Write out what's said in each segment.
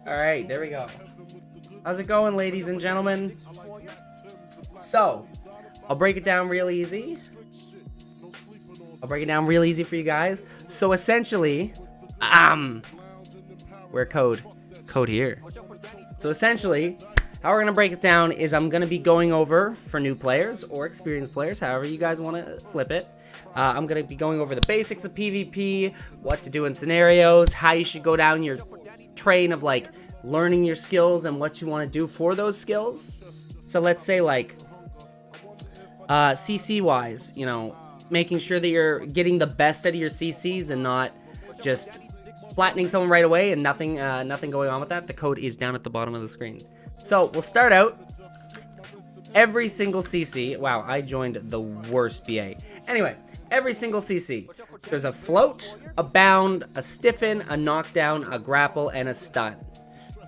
Alright, there we go. How's it going, ladies and gentlemen? So, I'll break it down real easy. For you guys. So essentially, where code here. So essentially, how we're gonna break it down is I'm gonna be going over for new players or experienced players, however you guys want to flip it. I'm gonna be going over the basics of PvP, what to do in scenarios, how you should go down your train of like learning your skills and what you want to do for those skills. So let's say like CC wise, you know, making sure that you're getting the best out of your CCs and not just flattening someone right away and nothing going on with that. The code is down at the bottom of the screen. So we'll start out. Every single CC, wow, I joined the worst BA. Anyway, every single CC, there's a float, a bound, a stiffen, a knockdown, a grapple, and a stun.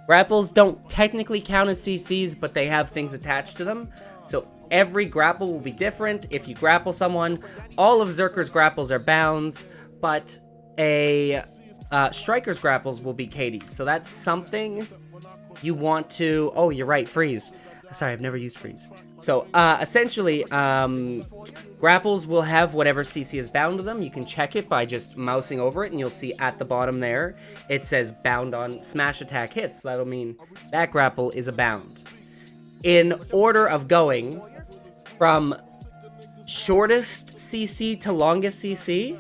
Grapples don't technically count as CCs, but they have things attached to them. So every grapple will be different. If you grapple someone, all of Zerker's grapples are bounds, but a Striker's grapples will be KDs. So that's something you want to... Oh, you're right, freeze. Sorry, I've never used freeze. So essentially, grapples will have whatever CC is bound to them. You can check it by just mousing over it, and you'll see at the bottom there, it says bound on smash attack hits. That'll mean that grapple is a bound. In order of going from shortest CC to longest CC,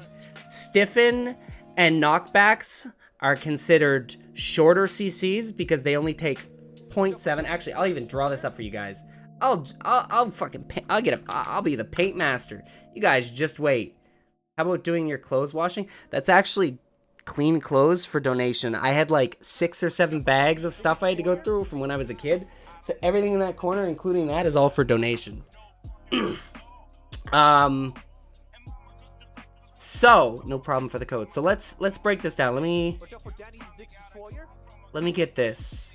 stiffen and knockbacks are considered shorter CCs because they only take 0.7. Actually, I'll even draw this up for you guys. I'll be the paint master. You guys just wait. How about doing your clothes washing? That's actually clean clothes for donation. I had like 6 or 7 bags of stuff I had to go through from when I was a kid. So everything in that corner, including that, is all for donation. So no problem for the code. So let's break this down. Let me get this.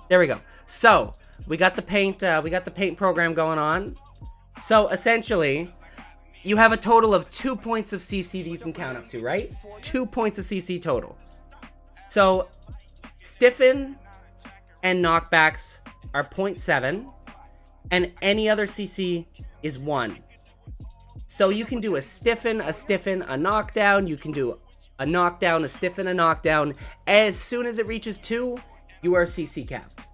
There we go. So we got the paint program going on. So essentially, you have a total of 2 points of CC that you can count up to, right? 2 points of CC total. So stiffen and knockbacks are 0.7, and any other CC is 1. So you can do a stiffen, a knockdown. You can do a knockdown, a stiffen, a knockdown. As soon as it reaches 2, you are CC capped.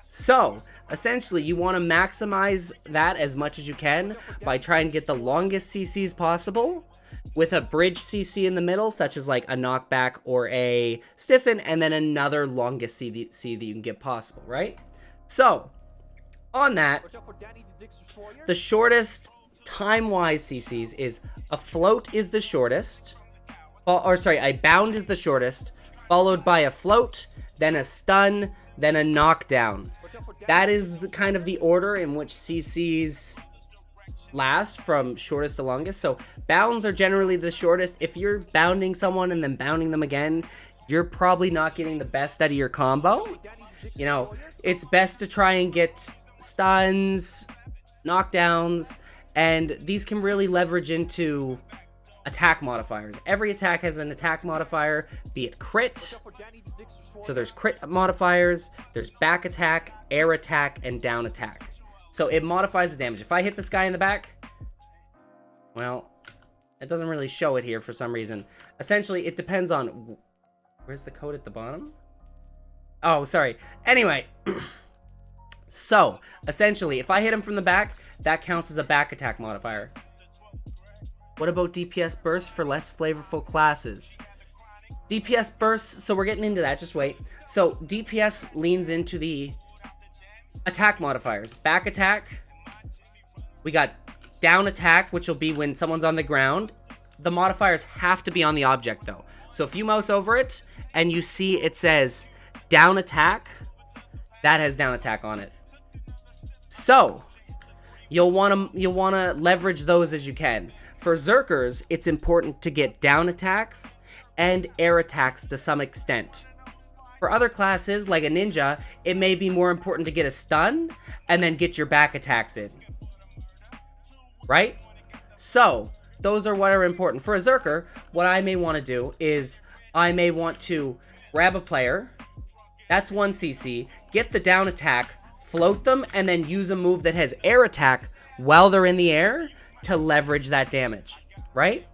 So essentially, you want to maximize that as much as you can by trying to get the longest CCs possible with a bridge CC in the middle, such as like a knockback or a stiffen, and then another longest CC that you can get possible, right? So on that, the shortest time-wise CCs is a float is the shortest, a bound is the shortest, followed by a float, then a stun, then a knockdown. That is the kind of the order in which CCs last from shortest to longest. So bounds are generally the shortest. If you're bounding someone and then bounding them again, you're probably not getting the best out of your combo. You know, it's best to try and get stuns, knockdowns, and these can really leverage into attack modifiers. Every attack has an attack modifier, be it crit. So there's crit modifiers, there's back attack, air attack, and down attack. So it modifies the damage. If I hit this guy in the back, well, it doesn't really show it here for some reason. Essentially, it depends on... Where's the code at the bottom? Oh, sorry. Anyway, so essentially, if I hit him from the back, that counts as a back attack modifier. What about DPS Burst for less flavorful classes? DPS Burst, so we're getting into that, just wait. So DPS leans into the attack modifiers. Back attack, we got down attack, which will be when someone's on the ground. The modifiers have to be on the object though. So if you mouse over it and you see it says down attack, that has down attack on it. So you'll want to leverage those as you can. For Zerkers, it's important to get down attacks and air attacks to some extent. For other classes, like a ninja, it may be more important to get a stun and then get your back attacks in. Right? So, those are what are important. For a Zerker, what I may want to do is I may want to grab a player, That's 1 CC. Get the down attack, float them, and then use a move that has air attack while they're in the air to leverage that damage, right?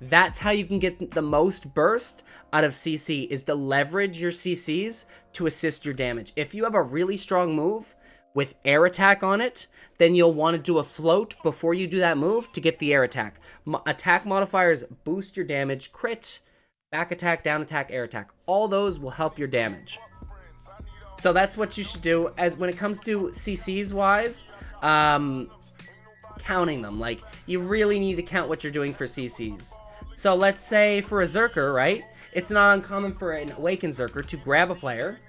That's how you can get the most burst out of CC, is to leverage your CCs to assist your damage. If you have a really strong move with air attack on it, then you'll want to do a float before you do that move to get the air attack. Attack modifiers boost your damage, crit, back attack, down attack, air attack. All those will help your damage. So that's what you should do. As when it comes to CCs wise, counting them. Like, you really need to count what you're doing for CCs. So let's say for a Zerker, right? It's not uncommon for an Awakened Zerker to grab a player,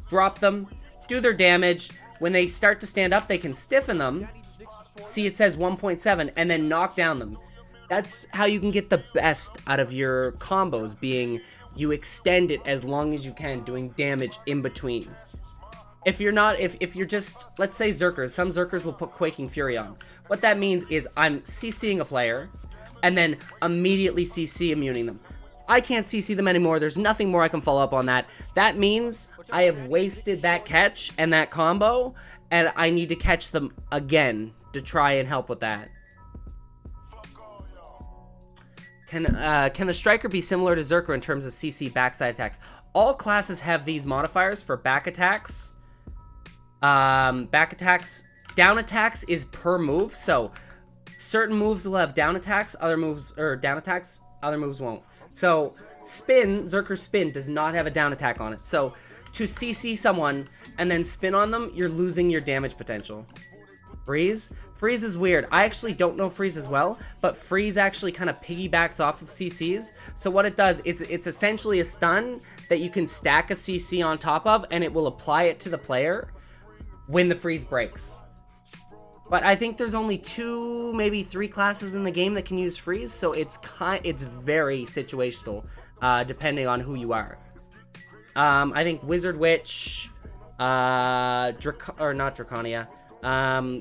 drop them, do their damage. When they start to stand up, they can stiffen them. See, it says 1.7, and then knock down them. That's how you can get the best out of your combos, being you extend it as long as you can, doing damage in between. If you're not, if you're just, let's say Zerkers, some Zerkers will put Quaking Fury on. What that means is I'm CCing a player, and then immediately CC immuning them. I can't CC them anymore. There's nothing more I can follow up on that. That means I have wasted that catch and that combo, and I need to catch them again to try and help with that. Can the Striker be similar to Zerker in terms of CC backside attacks? All classes have these modifiers for back attacks. Back attacks, down attacks is per move, so certain moves will have down attacks, other moves, or down attacks, other moves won't. So spin, Zerker spin does not have a down attack on it. So to CC someone and then spin on them, you're losing your damage potential. Freeze? Freeze is weird. I actually don't know Freeze as well, but Freeze actually kind of piggybacks off of CCs. So what it does is it's essentially a stun that you can stack a CC on top of, and it will apply it to the player when the freeze breaks. But I think there's only 2, maybe 3 classes in the game that can use freeze, so it's very situational, depending on who you are. I think Wizard Witch, not Draconia.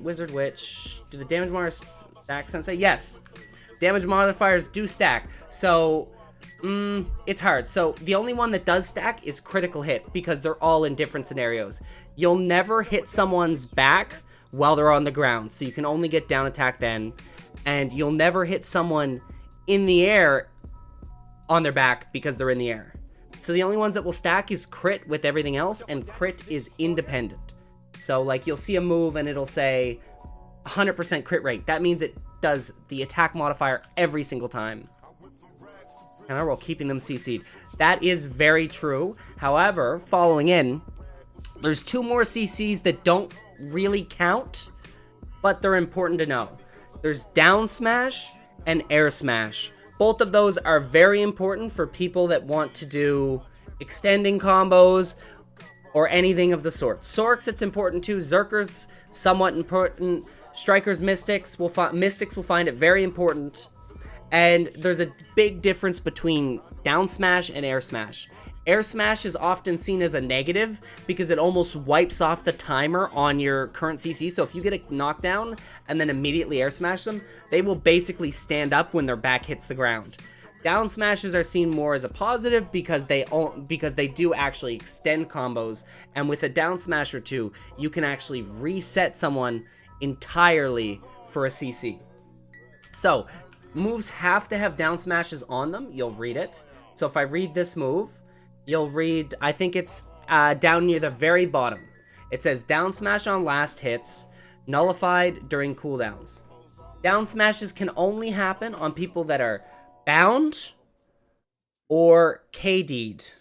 Wizard Witch. Do the damage modifiers stack, Sensei? Yes. Damage modifiers do stack. So, it's hard. So, the only one that does stack is critical hit, because they're all in different scenarios. You'll never hit someone's back while they're on the ground, so you can only get down attack then. And you'll never hit someone in the air on their back because they're in the air. So the only ones that will stack is crit with everything else, and crit is independent. So, like, you'll see a move and it'll say 100% crit rate. That means it does the attack modifier every single time. And I roll keeping them CC'd. That is very true. However, following in, there's 2 more CCs that don't really count, but they're important to know. There's down smash and air smash. Both of those are very important for people that want to do extending combos or anything of the sort. Sorks, it's important too. Zerkers, somewhat important. Strikers, Mystics will find it very important. And there's a big difference between down smash and air smash. Air smash is often seen as a negative because it almost wipes off the timer on your current CC. So if you get a knockdown and then immediately air smash them, they will basically stand up when their back hits the ground. Down smashes are seen more as a positive because they do actually extend combos, and with a down smash or 2, you can actually reset someone entirely for a CC. So moves have to have down smashes on them. You'll read it. So if I read this move, you'll read, I think it's down near the very bottom. It says down smash on last hits, nullified during cooldowns. Down smashes can only happen on people that are bound or KD'd.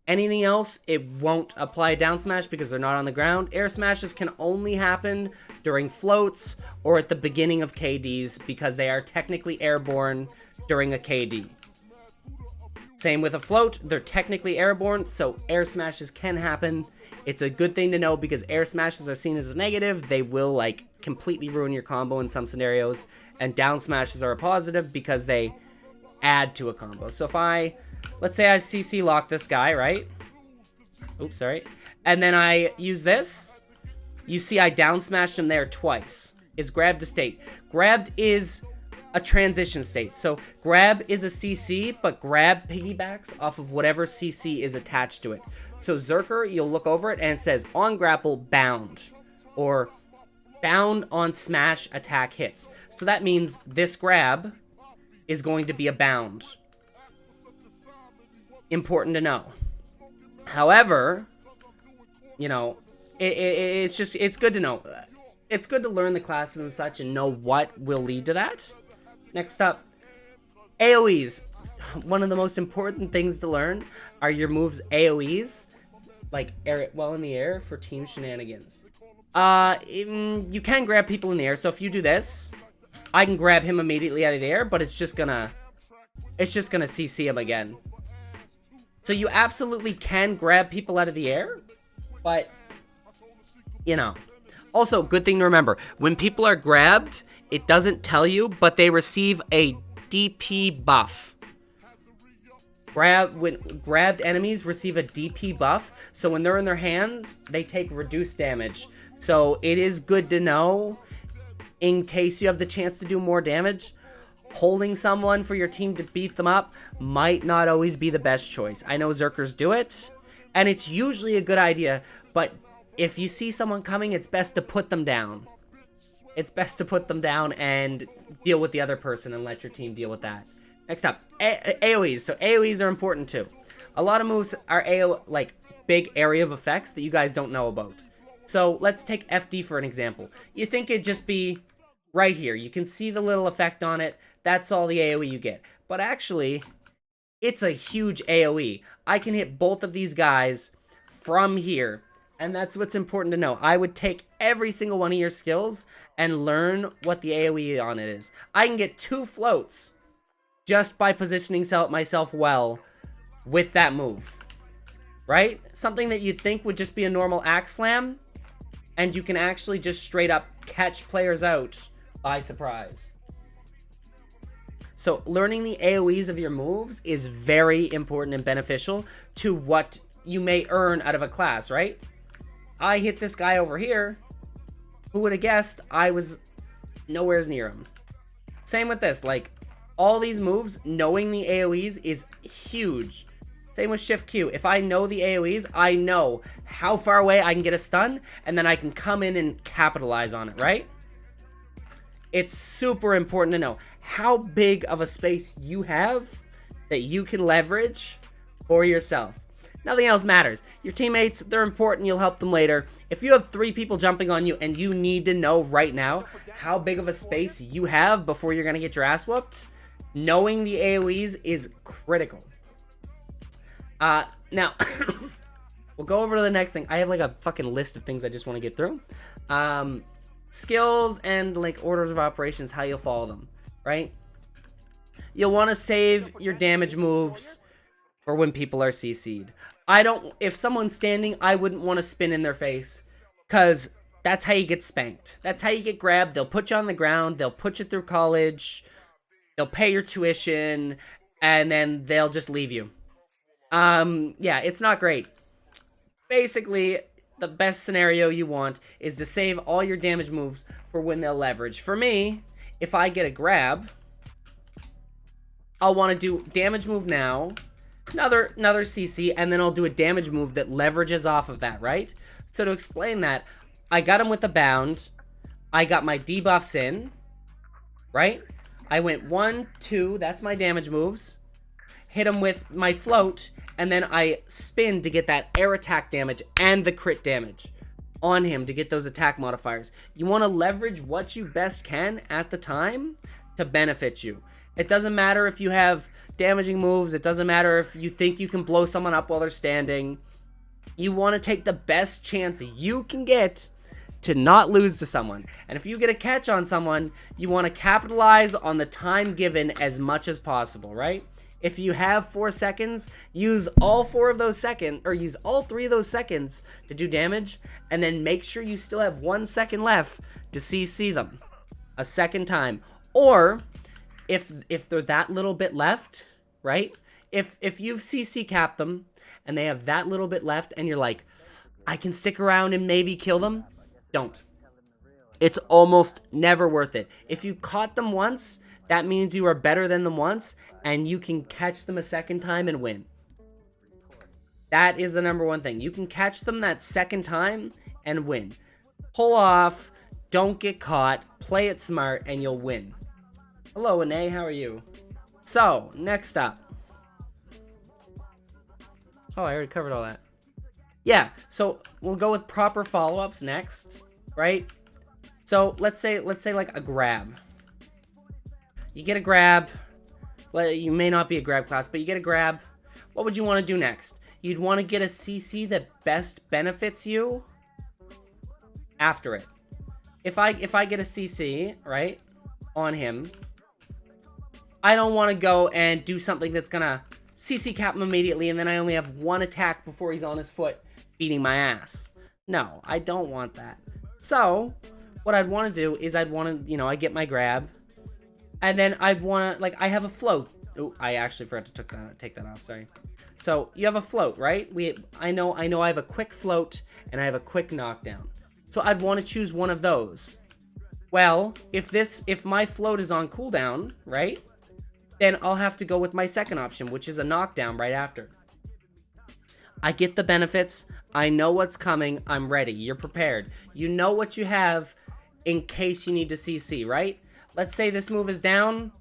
Anything else, it won't apply down smash because they're not on the ground. Air smashes can only happen during floats or at the beginning of KDs because they are technically airborne during a KD. Same with a float, they're technically airborne, so air smashes can happen. It's a good thing to know because air smashes are seen as a negative. They will, like, completely ruin your combo in some scenarios. And down smashes are a positive because they add to a combo. So if let's say I CC lock this guy, right? Oops, sorry. And then I use this. You see I down smashed him there twice. Is grabbed to state. Grabbed is a transition state. So grab is a CC, but grab piggybacks off of whatever CC is attached to it. So Zerker, you'll look over it and it says on grapple bound, or bound on smash attack hits. So that means this grab is going to be a bound. Important to know. However, you know, it's good to know. It's good to learn the classes and such and know what will lead to that. Next up, AoEs. One of the most important things to learn are your moves AoEs, like air well in the air for team shenanigans. You can grab people in the air, so if you do this, I can grab him immediately out of the air, but it's just gonna CC him again. So you absolutely can grab people out of the air, but, you know. Also, good thing to remember, when people are grabbed, it doesn't tell you, but they receive a DP buff. Grabbed enemies receive a DP buff, so when they're in their hand, they take reduced damage. So it is good to know, in case you have the chance to do more damage, holding someone for your team to beat them up might not always be the best choice. I know Zerkers do it, and it's usually a good idea, but if you see someone coming, it's best to put them down. It's best to put them down and deal with the other person and let your team deal with that. Next up, AoEs. So AoEs are important too. A lot of moves are like big area of effects that you guys don't know about. So let's take FD for an example. You think it'd just be right here. You can see the little effect on it. That's all the AoE you get. But actually, it's a huge AoE. I can hit both of these guys from here. And that's what's important to know. I would take every single one of your skills and learn what the AoE on it is. I can get 2 floats just by positioning myself well with that move. Right? Something that you'd think would just be a normal axe slam, and you can actually just straight up catch players out by surprise. So learning the AoEs of your moves is very important and beneficial to what you may earn out of a class, right? I hit this guy over here. Who would have guessed I was nowhere near him? Same with this. Like, all these moves, knowing the AoEs is huge. Same with Shift Q. If I know the AoEs, I know how far away I can get a stun, and then I can come in and capitalize on it, right? It's super important to know how big of a space you have that you can leverage for yourself. Nothing else matters. Your teammates, they're important. You'll help them later. If you have 3 people jumping on you and you need to know right now how big of a space you have before you're going to get your ass whooped, knowing the AoEs is critical. Now, we'll go over to the next thing. I have like a fucking list of things I just want to get through. Skills and like orders of operations, how you'll follow them, right? You'll want to save your damage moves for when people are CC'd. If someone's standing, I wouldn't want to spin in their face, because that's how you get spanked. That's how you get grabbed. They'll put you on the ground. They'll put you through college. They'll pay your tuition, and then they'll just leave you. Yeah, it's not great. Basically, the best scenario you want is to save all your damage moves for when they'll leverage. For me, if I get a grab, I'll want to do damage move now, another CC, and then I'll do a damage move that leverages off of that, right? So to explain that, I got him with a bound. I got my debuffs in, right? I went 1, 2, that's my damage moves. Hit him with my float, and then I spin to get that air attack damage and the crit damage on him to get those attack modifiers. You want to leverage what you best can at the time to benefit you. It doesn't matter if you have damaging moves. It doesn't matter if you think you can blow someone up while they're standing. You want to take the best chance you can get to not lose to someone. And if you get a catch on someone, you want to capitalize on the time given as much as possible, right? If you have 4 seconds, use all 4 of those seconds, or use all 3 of those seconds to do damage, and then make sure you still have 1 second left to CC them a second time. Or if they're that little bit left, right? If you've CC capped them and they have that little bit left and you're like, I can stick around and maybe kill them, don't. It's almost never worth it. If you caught them once, That means you are better than them once, and you can catch them a second time and win. That is the number one thing. You can catch them that second time and win. Pull off, don't get caught, play it smart, and you'll win. Hello, Ane, how are you? So, next up. Oh, I already covered all that. Yeah, so we'll go with proper follow-ups next, right? So, let's say like a grab. You get a grab. You may not be a grab class, but you get a grab. What would you want to do next? You'd want to get a CC that best benefits you after it. If I get a CC, right, on him, I don't want to go and do something that's going to CC cap him immediately, and then I only have one attack before he's on his foot beating my ass. No, I don't want that. So, what I'd want to do is I'd want to, you know, I get my grab, and then I'd want to, like, I have a float. Oh, I actually forgot to take that off, sorry. So, you have a float, right? I know I have a quick float, and I have a quick knockdown. So, I'd want to choose one of those. Well, if my float is on cooldown, right? Then I'll have to go with my second option, which is a knockdown right after. I get the benefits. I know what's coming. I'm ready. You're prepared. You know what you have in case you need to CC, right? Let's say this move is down.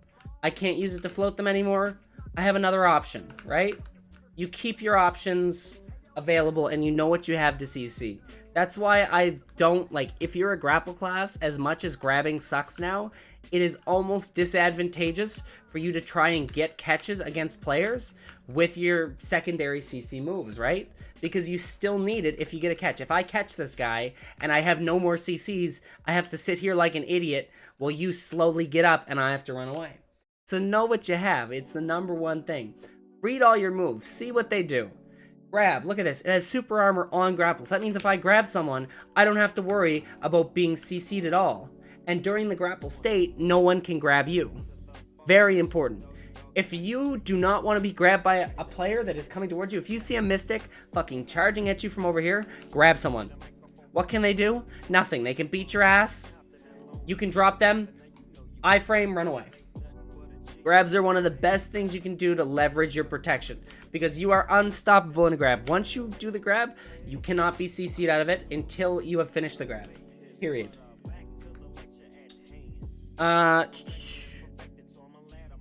I can't use it to float them anymore. I have another option, right? You keep your options available and you know what you have to CC. That's why I don't, like, if you're a grapple class, as much as grabbing sucks now, it is almost disadvantageous for you to try and get catches against players with your secondary CC moves, right? Because you still need it if you get a catch. If I catch this guy and I have no more CCs, I have to sit here like an idiot while you slowly get up and I have to run away. So know what you have. It's the number one thing. Read all your moves. See what they do. Grab. Look at this. It has super armor on grapples. That means if I grab someone, I don't have to worry about being CC'd at all. And during the grapple state, no one can grab you. Very important. If you do not want to be grabbed by a player that is coming towards you, if you see a Mystic fucking charging at you from over here, grab someone. What can they do? Nothing. They can beat your ass. You can drop them. Iframe, run away. Grabs are one of the best things you can do to leverage your protection, because you are unstoppable in a grab. Once you do the grab, you cannot be CC'd out of it until you have finished the grab. Period.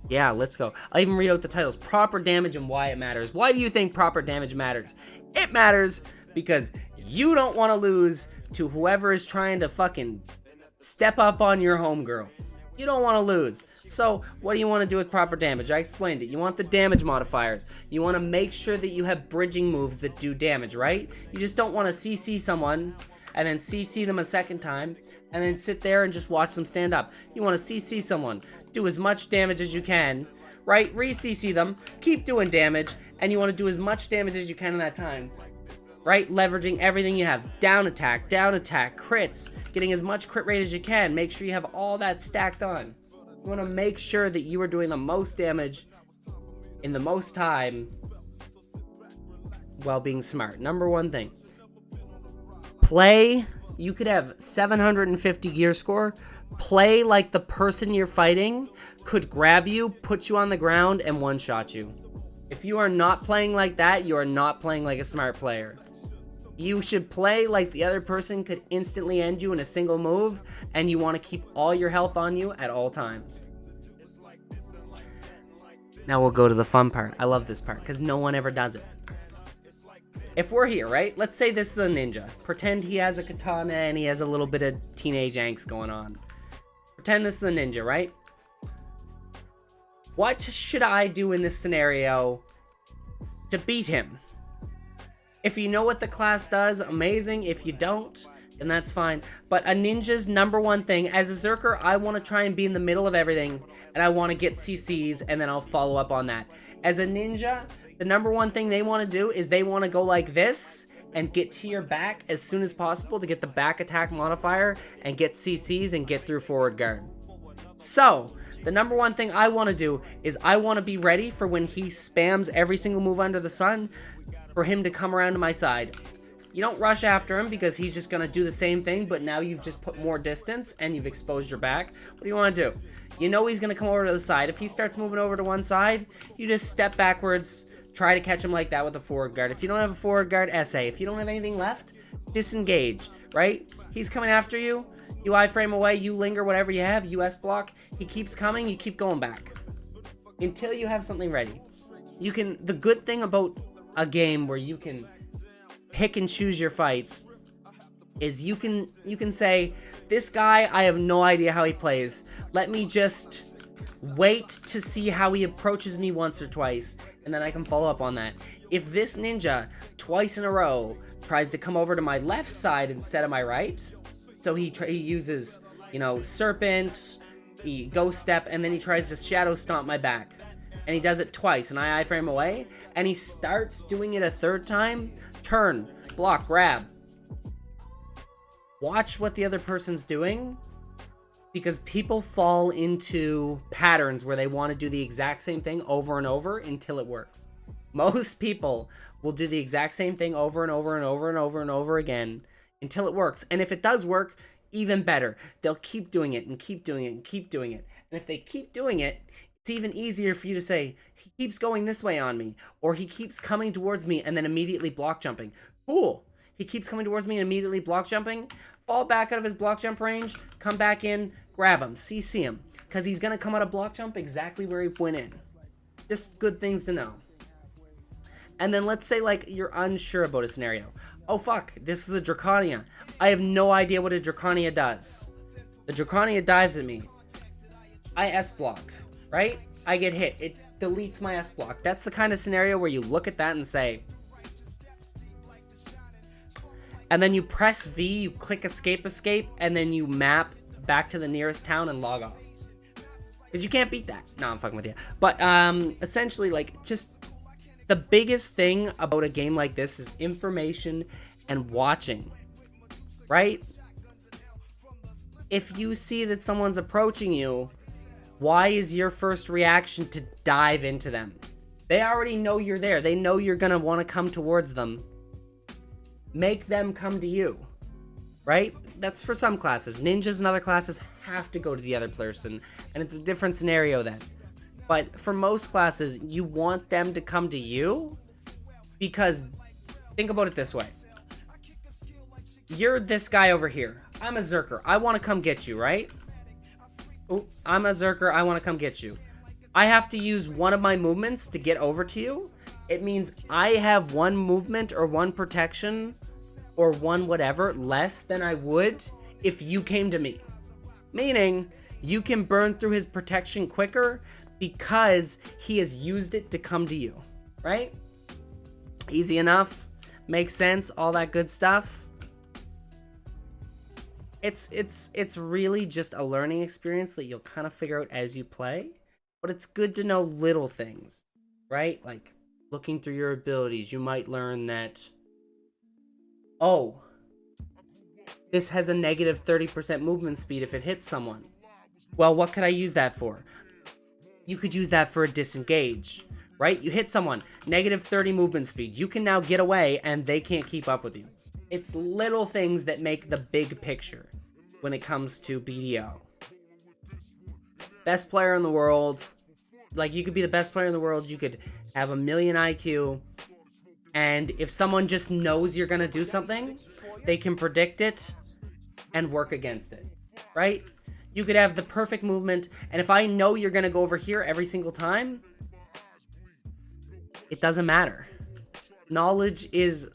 Yeah, let's go. I'll even read out the titles. Proper damage and why it matters. Why do you think proper damage matters? It matters because you don't want to lose to whoever is trying to fucking step up on your homegirl. You don't want to lose. So, what do you want to do with proper damage? I explained it. You want the damage modifiers. You want to make sure that you have bridging moves that do damage, right? You just don't want to CC someone and then CC them a second time and then sit there and just watch them stand up. You want to CC someone, do as much damage as you can, right? Re-CC them, keep doing damage, and you want to do as much damage as you can in that time, right? Leveraging everything you have. Down attack, crits, getting as much crit rate as you can. Make sure you have all that stacked on. You want to make sure that you are doing the most damage in the most time while being smart. Number one thing. Play. You could have 750 gear score. Play like the person you're fighting could grab you, put you on the ground, and one-shot you. If you are not playing like that, you are not playing like a smart player. You should play like the other person could instantly end you in a single move, and you want to keep all your health on you at all times. Now we'll go to the fun part. I love this part because no one ever does it. If we're here, right? Let's say this is a ninja. Pretend he has a katana and he has a little bit of teenage angst going on. Pretend this is a ninja, right? What should I do in this scenario to beat him? If you know what the class does, amazing. If you don't, then that's fine. But a ninja's number one thing, as a Zerker, I want to try and be in the middle of everything, and I want to get CCs, and then I'll follow up on that. As a ninja, the number one thing they want to do is they want to go like this and get to your back as soon as possible to get the back attack modifier and get CCs and get through forward guard. So, the number one thing I want to do is I want to be ready for when he spams every single move under the sun for him to come around to my side. You don't rush after him because he's just going to do the same thing, but now you've just put more distance and you've exposed your back. What do you want to do? You know he's gonna come over to the side. If he starts moving over to one side, you just step backwards, try to catch him like that with a forward guard. If you don't have a forward guard, SA. If you don't have anything left, disengage, right? He's coming after you. You iframe away, you linger, whatever you have, US block. He keeps coming, you keep going back. Until you have something ready. You can, the good thing about a game where you can pick and choose your fights is you can say, this guy, I have no idea how he plays. Let me just wait to see how he approaches me once or twice, and then I can follow up on that. If this ninja, twice in a row, tries to come over to my left side instead of my right, so he uses, you know, Serpent, he Ghost Step, and then he tries to Shadow Stomp my back. And he does it twice, and I iframe away, and he starts doing it a third time, turn, block, grab. Watch what the other person's doing, because people fall into patterns where they want to do the exact same thing over and over until it works. Most people will do the exact same thing over and over and over and over and over again until it works. And if it does work, even better. They'll keep doing it and keep doing it and keep doing it. And if they keep doing it, it's even easier for you to say, he keeps going this way on me, or he keeps coming towards me and then immediately block jumping. Cool. He keeps coming towards me and immediately block jumping. Fall back out of his block jump range, come back in, grab him, CC him, because he's going to come out of block jump exactly where he went in. Just good things to know. And then let's say, like, you're unsure about a scenario. Oh, fuck, this is a Draconia. I have no idea what a Draconia does. The Draconia dives at me. I S-block, right? I get hit. It deletes my S-block. That's the kind of scenario where you look at that and say... And then you press V, you click escape, and then you map back to the nearest town and log off. Because you can't beat that. No, I'm fucking with you. But essentially, like, just the biggest thing about a game like this is information and watching, right? If you see that someone's approaching you, why is your first reaction to dive into them? They already know you're there. They know you're going to want to come towards them. Make them come to you, right? That's for some classes. Ninjas and other classes have to go to the other person, and it's a different scenario then. But for most classes, you want them to come to you because, think about it this way. You're this guy over here. I'm a Zerker. I want to come get you, right? Oh, I'm a Zerker. I want to come get you. I have to use one of my movements to get over to you. It means I have one movement or one protection or one whatever less than I would if you came to me. Meaning, you can burn through his protection quicker because he has used it to come to you, right? Easy enough, makes sense, all that good stuff. It's really just a learning experience that you'll kind of figure out as you play, but it's good to know little things, right? Like, looking through your abilities, you might learn that, oh, this has a negative 30% movement speed if it hits someone. Well, what could I use that for? You could use that for a disengage, right? You hit someone, negative 30 movement speed. You can now get away and they can't keep up with you. It's little things that make the big picture when it comes to BDO. Best player in the world. Like, you could be the best player in the world. You could have a million IQ, and if someone just knows you're gonna do something, they can predict it and work against it, right? You could have the perfect movement, and if I know you're gonna go over here every single time, it doesn't matter. Knowledge is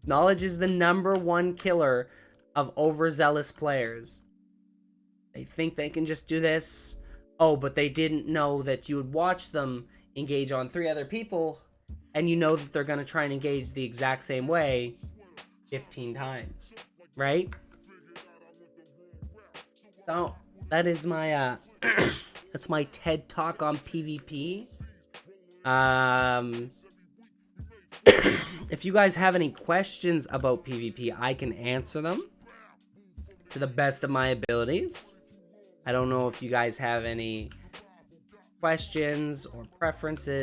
knowledge is the #1 killer of overzealous players. They think they can just do this. Oh, but they didn't know that you would watch them engage on 3 other people, and you know that they're going to try and engage the exact same way 15 times, right? So, that is my, that's my TED Talk on PvP. If you guys have any questions about PvP, I can answer them to the best of my abilities. I don't know if you guys have any questions or preferences.